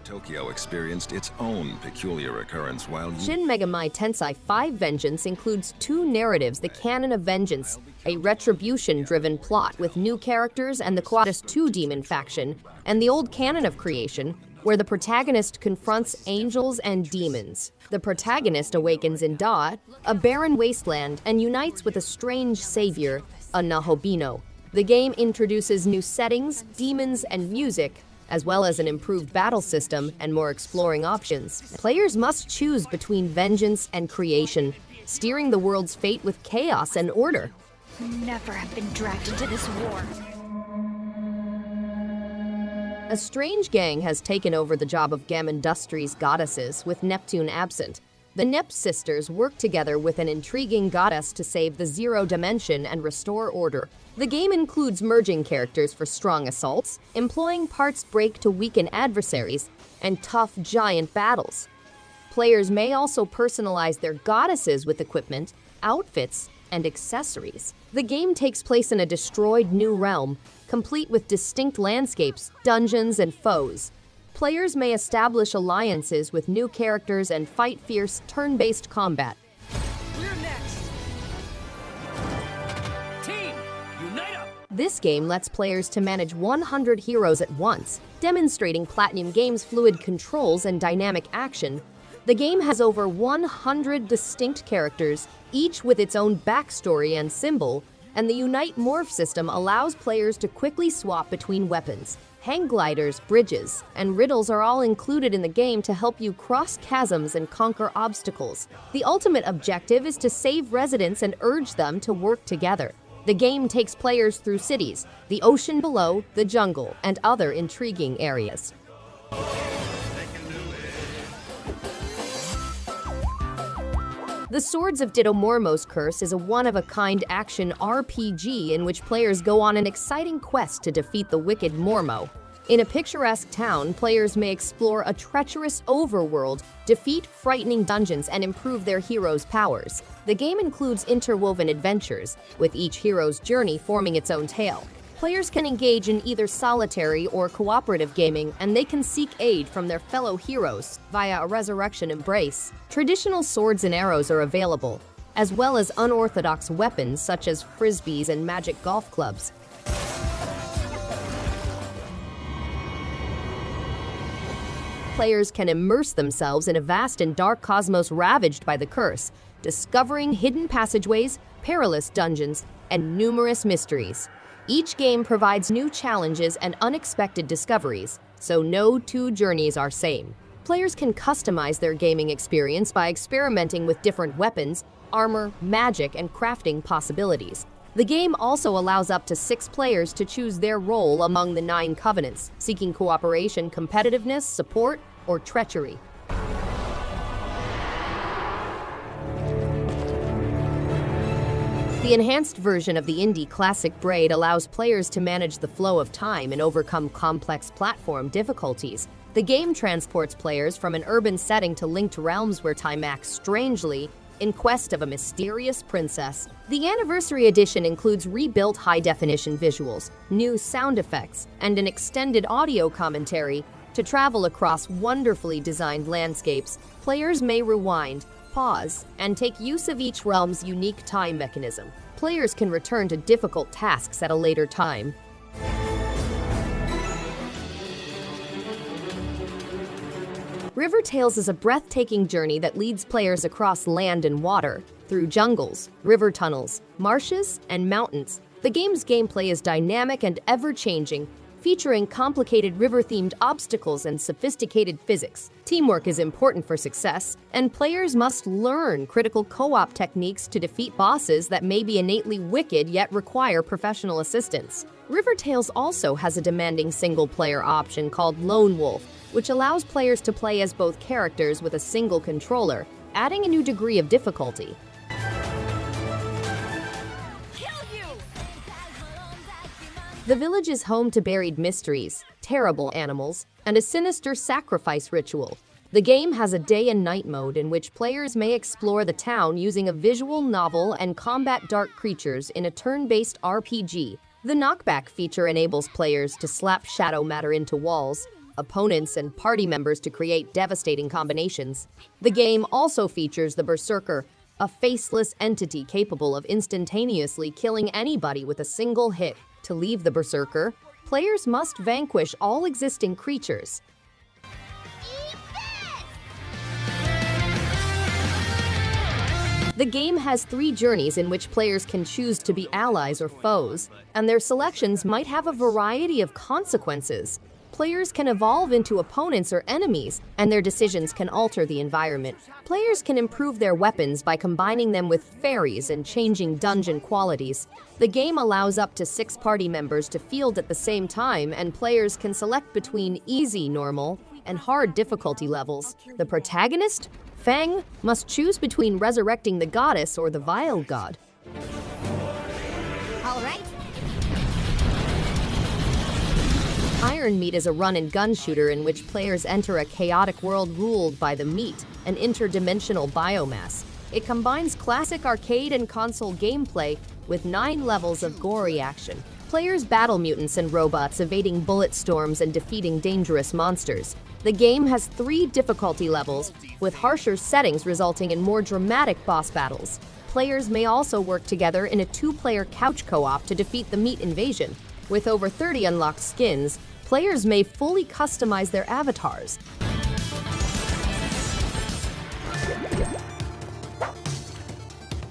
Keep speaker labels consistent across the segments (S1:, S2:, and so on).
S1: Tokyo experienced its own peculiar occurrence while
S2: Shin Megami Tensei V Vengeance includes two narratives: the Canon of Vengeance, a retribution-driven plot with new characters and the Quaddus II demon faction, and the old Canon of Creation, where the protagonist confronts angels and demons. The protagonist awakens in Da, a barren wasteland, and unites with a strange savior, a Nahobino. The game introduces new settings, demons, and music, as well as an improved battle system and more exploring options. Players must choose between vengeance and creation, steering the world's fate with chaos and order.
S3: Never have been dragged into this war.
S2: A strange gang has taken over the job of Gamindustries goddesses, with Neptune absent. The Nep sisters work together with an intriguing goddess to save the Zero Dimension and restore order. The game includes merging characters for strong assaults, employing parts break to weaken adversaries, and tough giant battles. Players may also personalize their goddesses with equipment, outfits, and accessories. The game takes place in a destroyed new realm, complete with distinct landscapes, dungeons, and foes. Players may establish alliances with new characters and fight fierce turn-based combat.
S4: We're next. Team, unite up.
S2: This game lets players to manage 100 heroes at once, demonstrating Platinum Games' fluid controls and dynamic action. The game has over 100 distinct characters, each with its own backstory and symbol, and the Unite Morph system allows players to quickly swap between weapons. Hang gliders, bridges, and riddles are all included in the game to help you cross chasms and conquer obstacles. The ultimate objective is to save residents and urge them to work together. The game takes players through cities, the ocean below, the jungle, and other intriguing areas. The Swords of Ditto Mormo's Curse is a one-of-a-kind action RPG in which players go on an exciting quest to defeat the wicked Mormo. In a picturesque town, players may explore a treacherous overworld, defeat frightening dungeons, and improve their heroes' powers. The game includes interwoven adventures, with each hero's journey forming its own tale. Players can engage in either solitary or cooperative gaming, and they can seek aid from their fellow heroes via a resurrection embrace. Traditional swords and arrows are available, as well as unorthodox weapons such as frisbees and magic golf clubs. Players can immerse themselves in a vast and dark cosmos ravaged by the curse, discovering hidden passageways, perilous dungeons, and numerous mysteries. Each game provides new challenges and unexpected discoveries, so no two journeys are same. Players can customize their gaming experience by experimenting with different weapons, armor, magic, and crafting possibilities. The game also allows up to 6 players to choose their role among the 9 covenants, seeking cooperation, competitiveness, support, or treachery. The enhanced version of the indie classic Braid allows players to manage the flow of time and overcome complex platform difficulties. The game transports players from an urban setting to linked realms where time acts strangely in quest of a mysterious princess. The Anniversary Edition includes rebuilt high-definition visuals, new sound effects, and an extended audio commentary. To travel across wonderfully designed landscapes, players may rewind, pause, and take use of each realm's unique time mechanism. Players can return to difficult tasks at a later time. River Tales is a breathtaking journey that leads players across land and water, through jungles, river tunnels, marshes, and mountains. The game's gameplay is dynamic and ever-changing, featuring complicated river-themed obstacles and sophisticated physics. Teamwork is important for success, and players must learn critical co-op techniques to defeat bosses that may be innately wicked yet require professional assistance. River Tales also has a demanding single-player option called Lone Wolf, which allows players to play as both characters with a single controller, adding a new degree of difficulty. The village is home to buried mysteries, terrible animals, and a sinister sacrifice ritual. The game has a day and night mode in which players may explore the town using a visual novel and combat dark creatures in a turn-based RPG. The knockback feature enables players to slap shadow matter into walls, opponents, and party members to create devastating combinations. The game also features the Berserker, a faceless entity capable of instantaneously killing anybody with a single hit. To leave the Berserker, players must vanquish all existing creatures. The game has 3 journeys in which players can choose to be allies or foes, and their selections might have a variety of consequences. Players can evolve into opponents or enemies, and their decisions can alter the environment. Players can improve their weapons by combining them with fairies and changing dungeon qualities. The game allows up to 6 party members to field at the same time, and players can select between easy, normal, and hard difficulty levels. The protagonist, Fang, must choose between resurrecting the goddess or the vile god.
S3: All right.
S2: Iron Meat is a run-and-gun shooter in which players enter a chaotic world ruled by the Meat, an interdimensional biomass. It combines classic arcade and console gameplay with 9 levels of gory action. Players battle mutants and robots, evading bullet storms and defeating dangerous monsters. The game has 3 difficulty levels, with harsher settings resulting in more dramatic boss battles. Players may also work together in a 2-player couch co-op to defeat the Meat invasion. With over 30 unlocked skins, players may fully customize their avatars.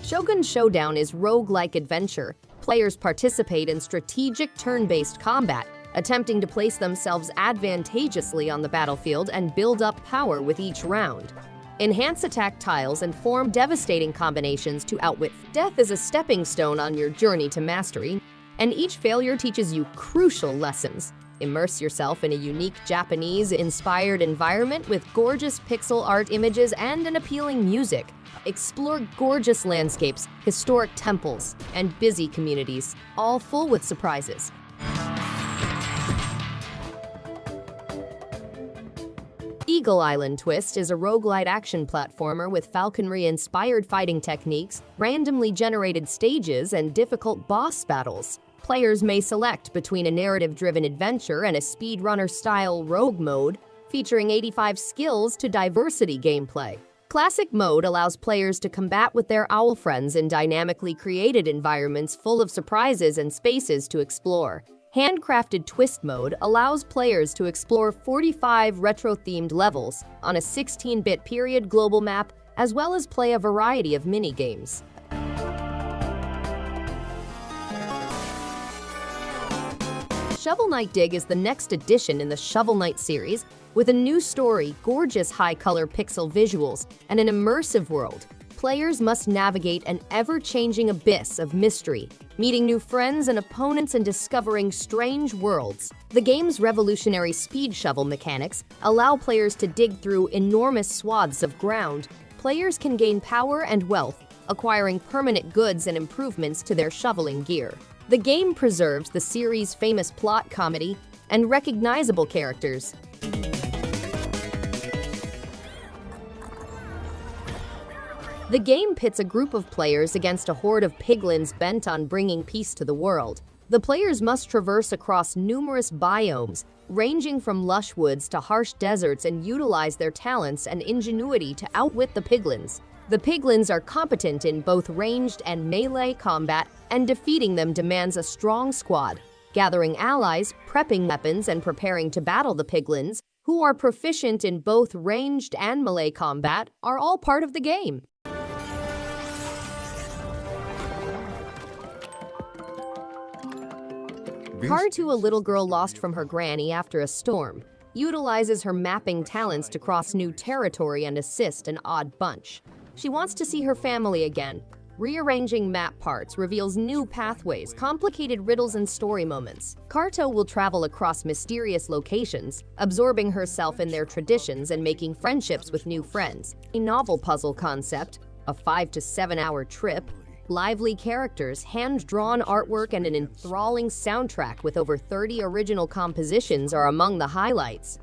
S2: Shogun Showdown is roguelike adventure. Players participate in strategic turn-based combat, attempting to place themselves advantageously on the battlefield and build up power with each round. Enhance attack tiles and form devastating combinations to outwit. Death is a stepping stone on your journey to mastery, and each failure teaches you crucial lessons. Immerse yourself in a unique Japanese-inspired environment with gorgeous pixel art images and an appealing music. Explore gorgeous landscapes, historic temples, and busy communities, all full with surprises. Eagle Island Twist is a roguelite action platformer with falconry-inspired fighting techniques, randomly generated stages, and difficult boss battles. Players may select between a narrative-driven adventure and a speedrunner-style rogue mode, featuring 85 skills to diversity gameplay. Classic mode allows players to combat with their owl friends in dynamically created environments full of surprises and spaces to explore. Handcrafted Twist mode allows players to explore 45 retro-themed levels on a 16-bit period global map, as well as play a variety of mini-games. Shovel Knight Dig is the next addition in the Shovel Knight series, with a new story, gorgeous high-color pixel visuals, and an immersive world. Players must navigate an ever-changing abyss of mystery, meeting new friends and opponents and discovering strange worlds. The game's revolutionary speed shovel mechanics allow players to dig through enormous swaths of ground. Players can gain power and wealth, acquiring permanent goods and improvements to their shoveling gear. The game preserves the series' famous plot comedy and recognizable characters. The game pits a group of players against a horde of piglins bent on bringing peace to the world. The players must traverse across numerous biomes, ranging from lush woods to harsh deserts, and utilize their talents and ingenuity to outwit the piglins. The piglins are competent in both ranged and melee combat, and defeating them demands a strong squad. Gathering allies, prepping weapons, and preparing to battle the piglins, who are proficient in both ranged and melee combat, are all part of the game. Carto, a little girl lost from her granny after a storm, utilizes her mapping talents to cross new territory and assist an odd bunch. She wants to see her family again. Rearranging map parts reveals new pathways, complicated riddles, and story moments. Carto will travel across mysterious locations, absorbing herself in their traditions and making friendships with new friends. A novel puzzle concept, a 5 to 7 hour trip, lively characters, hand-drawn artwork, and an enthralling soundtrack with over 30 original compositions are among the highlights.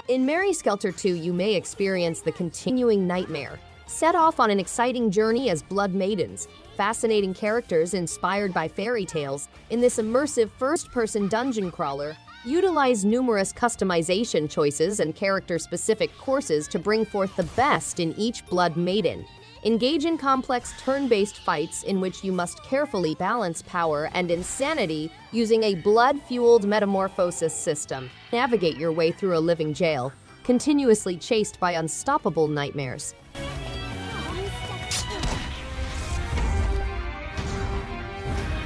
S2: In Mary Skelter 2, you may experience the continuing nightmare. Set off on an exciting journey as Blood Maidens, fascinating characters inspired by fairy tales, in this immersive first-person dungeon crawler, utilize numerous customization choices and character-specific courses to bring forth the best in each Blood Maiden. Engage in complex turn-based fights in which you must carefully balance power and insanity using a blood-fueled metamorphosis system. Navigate your way through a living jail, continuously chased by unstoppable nightmares.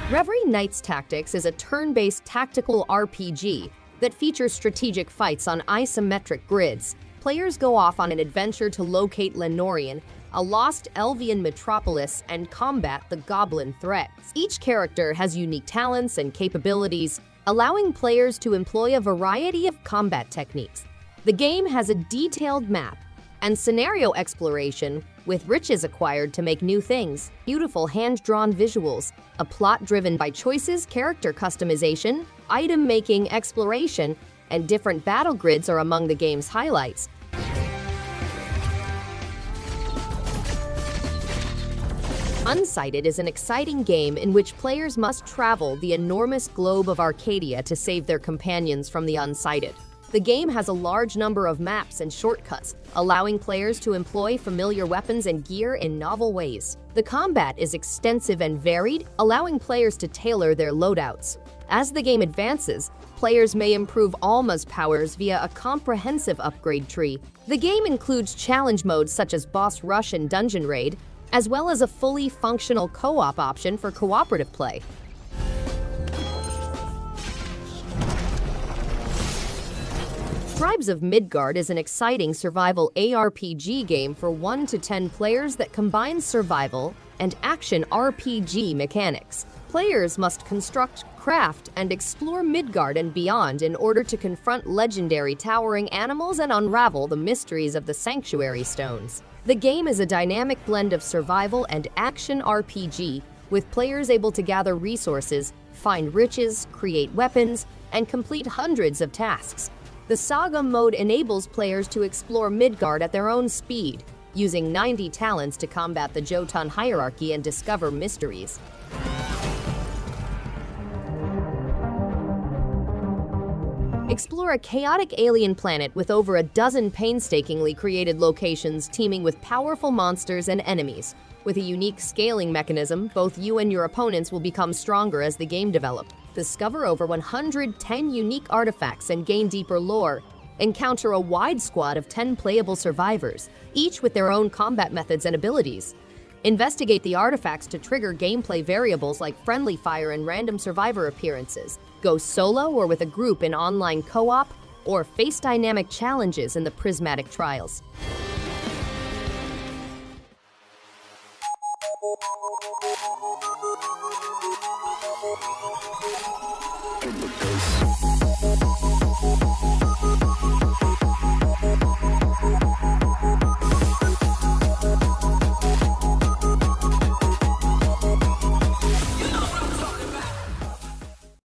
S2: Reverie Knight's Tactics is a turn-based tactical RPG that features strategic fights on isometric grids. Players go off on an adventure to locate Lenorian, a lost Elvian metropolis, and combat the goblin threats. Each character has unique talents and capabilities, allowing players to employ a variety of combat techniques. The game has a detailed map and scenario exploration, with riches acquired to make new things, beautiful hand-drawn visuals, a plot driven by choices, character customization, item-making exploration, and different battle grids are among the game's highlights. UNSIGHTED is an exciting game in which players must travel the enormous globe of Arcadia to save their companions from the Unsighted. The game has a large number of maps and shortcuts, allowing players to employ familiar weapons and gear in novel ways. The combat is extensive and varied, allowing players to tailor their loadouts. As the game advances, players may improve Alma's powers via a comprehensive upgrade tree. The game includes challenge modes such as Boss Rush and Dungeon Raid, as well as a fully functional co-op option for cooperative play. Tribes of Midgard is an exciting survival ARPG game for 1 to 10 players that combines survival and action RPG mechanics. Players must construct, craft, and explore Midgard and beyond in order to confront legendary towering animals and unravel the mysteries of the Sanctuary Stones. The game is a dynamic blend of survival and action RPG, with players able to gather resources, find riches, create weapons, and complete hundreds of tasks. The Saga mode enables players to explore Midgard at their own speed, using 90 talents to combat the Jotun hierarchy and discover mysteries. Explore a chaotic alien planet with over a dozen painstakingly created locations teeming with powerful monsters and enemies. With a unique scaling mechanism, both you and your opponents will become stronger as the game develops. Discover over 110 unique artifacts and gain deeper lore. Encounter a wide squad of 10 playable survivors, each with their own combat methods and abilities. Investigate the artifacts to trigger gameplay variables like friendly fire and random survivor appearances. Go solo or with a group in online co-op, or face dynamic challenges in the prismatic trials.
S1: In the face.